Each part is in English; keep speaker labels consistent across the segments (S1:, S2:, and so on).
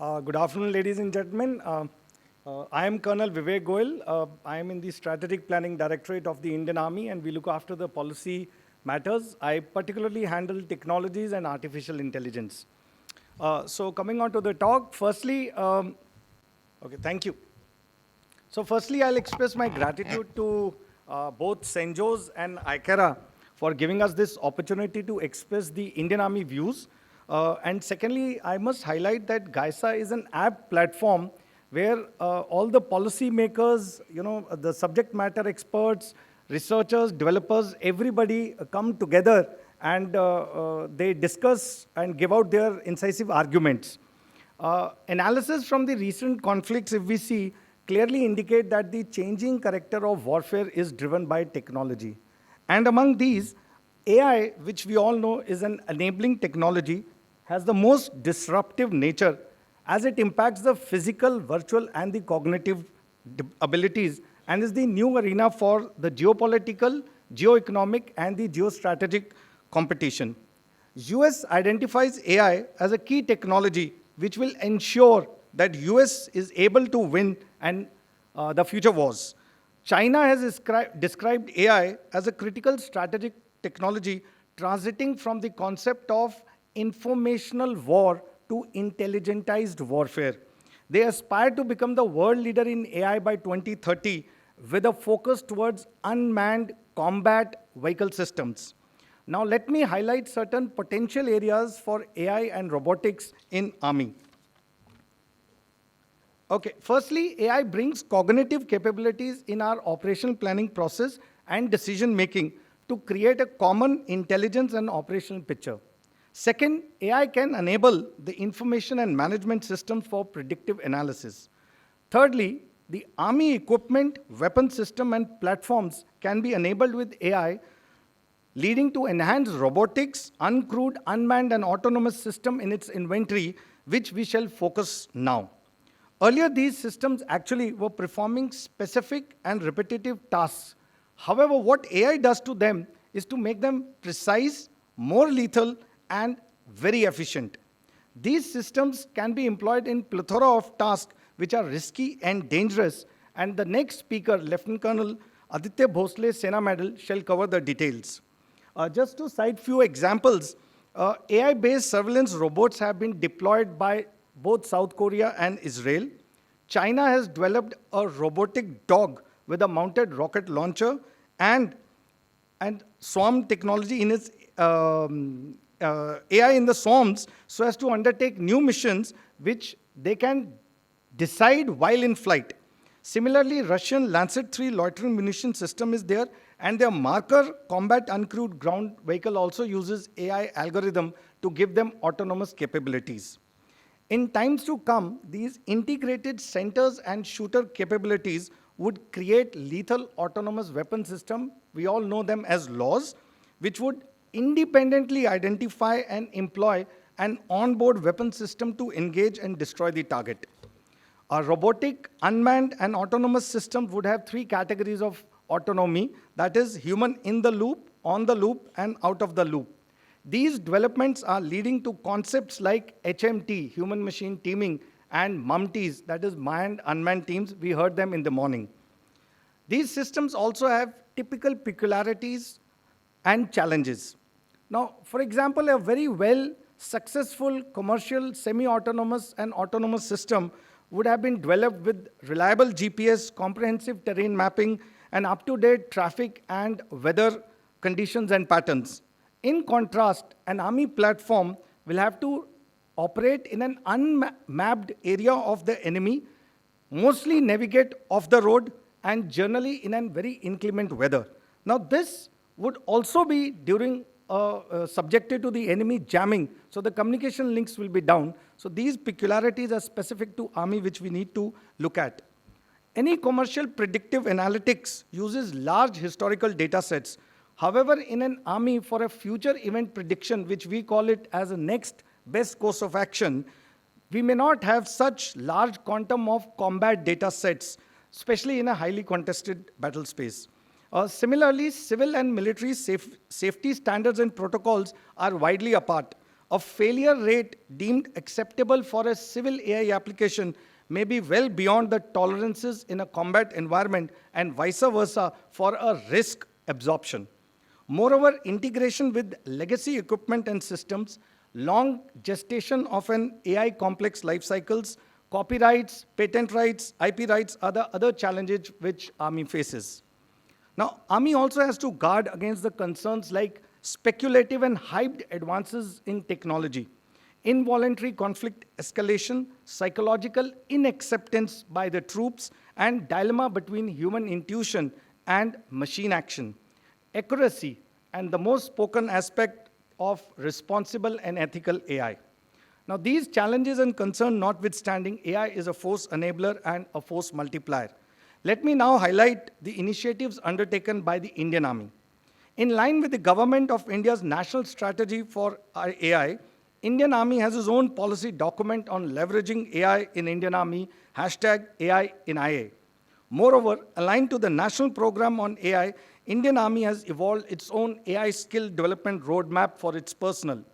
S1: Good afternoon, ladies and gentlemen. I am Colonel Vivek Goyal. I am in the Strategic Planning Directorate of the Indian Army, and we look after the policy matters. I particularly handle technologies and artificial intelligence. So coming on to the talk, firstly, okay, thank you. So firstly, I'll express my gratitude to both CENJOS and AICRA for giving us this opportunity to express the Indian Army views. And secondly, I must highlight that GAISA is an app platform where all the policy makers, the subject matter experts, researchers, developers, everybody come together and they discuss and give out their incisive arguments. Analysis from the recent conflicts, if we see, clearly indicate that the changing character of warfare is driven by technology. And among these, AI, which we all know is an enabling technology, has the most disruptive nature as it impacts the physical, virtual, and the cognitive abilities, and is the new arena for the geopolitical, geoeconomic, and the geostrategic competition. US identifies AI as a key technology which will ensure that US is able to win and the future wars. China has described AI as a critical strategic technology transiting from the concept of informational war to intelligentized warfare. They aspire to become the world leader in AI by 2030 with a focus towards unmanned combat vehicle systems. Now let me highlight certain potential areas for AI and robotics in Army. Okay, firstly, AI brings cognitive capabilities in our operational planning process and decision making to create a common intelligence and operational picture. Second, AI can enable the information and management systems for predictive analysis. Thirdly, the Army equipment, weapon system, and platforms can be enabled with AI, leading to enhanced robotics, uncrewed, unmanned, and autonomous system in its inventory, which we shall focus now. Earlier, these systems actually were performing specific and repetitive tasks. However, what AI does to them is to make them precise, more lethal, and very efficient. These systems can be employed in plethora of tasks which are risky and dangerous, and the next speaker, Lieutenant Colonel Aditya Bhosle, Sena Medal, shall cover the details. Just to cite few examples, AI-based surveillance robots have been deployed by both South Korea and Israel. China has developed a robotic dog with a mounted rocket launcher and swarm technology in its AI in the swarms so as to undertake new missions which they can decide while in flight. Similarly, Russian Lancet 3 loitering munition system is there, and their marker combat uncrewed ground vehicle also uses AI algorithm to give them autonomous capabilities. In times to come, these integrated centers and shooter capabilities would create lethal autonomous weapon system. We all know them as laws, which would independently identify and employ an onboard weapon system to engage and destroy the target. A robotic, unmanned, and autonomous system would have three categories of autonomy, that is human in the loop, on the loop, and out of the loop. These developments are leading to concepts like HMT, human-machine teaming, and MUMTs, that is manned, unmanned teams. We heard them in the morning. These systems also have typical peculiarities and challenges. Now, for example, a very well successful commercial semi-autonomous and autonomous system would have been developed with reliable GPS, comprehensive terrain mapping, and up-to-date traffic and weather conditions and patterns. In contrast, an Army platform will have to operate in an unmapped area of the enemy, mostly navigate off the road, and generally in a very inclement weather. Now, this would also be subjected to the enemy jamming, so the communication links will be down. So these peculiarities are specific to Army, which we need to look at. Any commercial predictive analytics uses large historical data sets. However, in an Army, for a future event prediction, which we call it as a next best course of action, we may not have such large quantum of combat data sets, especially in a highly contested battle space. Similarly, civil and military safety standards and protocols are widely apart. A failure rate deemed acceptable for a civil AI application may be well beyond the tolerances in a combat environment and vice versa for a risk absorption. Moreover, integration with legacy equipment and systems, long gestation of an AI complex life cycles, copyrights, patent rights, IP rights are the other challenges which Army faces. Now, Army also has to guard against the concerns like speculative and hyped advances in technology, involuntary conflict escalation, psychological inacceptance by the troops, and dilemma between human intuition and machine action, accuracy, and the most spoken aspect of responsible and ethical AI. Now, these challenges and concerns notwithstanding, AI is a force enabler and a force multiplier. Let me now highlight the initiatives undertaken by the Indian Army. In line with the Government of India's national strategy for AI, Indian Army has its own policy document on leveraging AI in Indian Army, #AI in IA. Moreover, aligned to the national program on AI, Indian Army has evolved its own AI skill development roadmap for its personnel.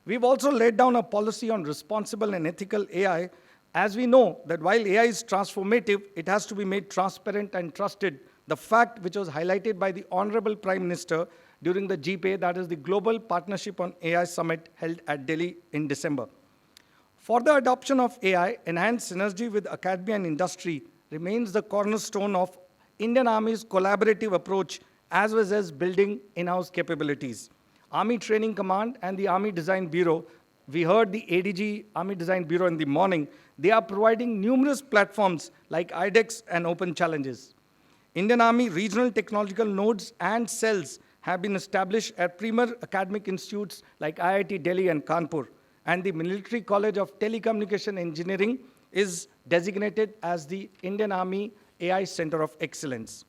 S1: We've also laid down a policy on responsible and ethical AI, as we know that while AI is transformative, it has to be made transparent and trusted, the fact which was highlighted by the Honorable Prime Minister during the GPA, that is the Global Partnership on AI Summit held at Delhi in December. For the adoption of AI, enhanced synergy with academia and industry remains the cornerstone of Indian Army's collaborative approach as well as building in-house capabilities. Army Training Command and the Army Design Bureau, we heard the ADG Army Design Bureau in the morning, they are providing numerous platforms like IDEX and Open Challenges. Indian Army regional technological nodes and cells have been established at premier academic institutes like IIT Delhi and Kanpur, and the Military College of Telecommunication Engineering is designated as the Indian Army AI Center of Excellence.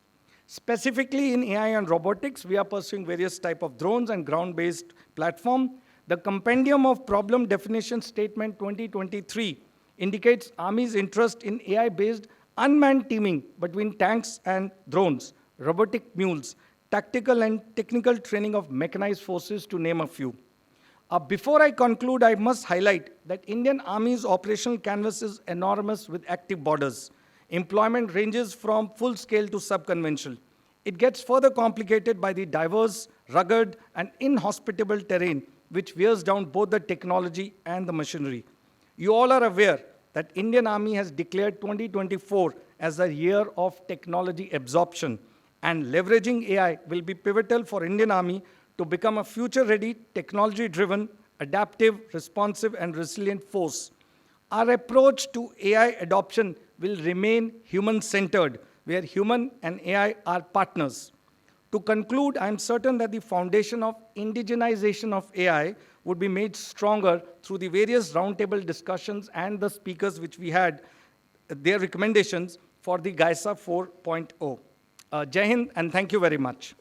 S1: Specifically in AI and robotics, we are pursuing various types of drones and ground-based platform. The Compendium of Problem Definition Statement 2023 indicates Army's interest in AI-based unmanned teaming between tanks and drones, robotic mules, tactical and technical training of mechanized forces, to name a few. Before I conclude, I must highlight that Indian Army's operational canvas is enormous with active borders. Employment ranges from full-scale to sub-conventional. It gets further complicated by the diverse, rugged, and inhospitable terrain which wears down both the technology and the machinery. You all are aware that Indian Army has declared 2024 as the year of technology absorption, and leveraging AI will be pivotal for Indian Army to become a future-ready, technology-driven, adaptive, responsive, and resilient force. Our approach to AI adoption will remain human-centered, where human and AI are partners. To conclude, I am certain that the foundation of indigenization of AI would be made stronger through the various roundtable discussions and the speakers which we had, their recommendations for the GAISA 4.0. Jai Hind, and thank you very much.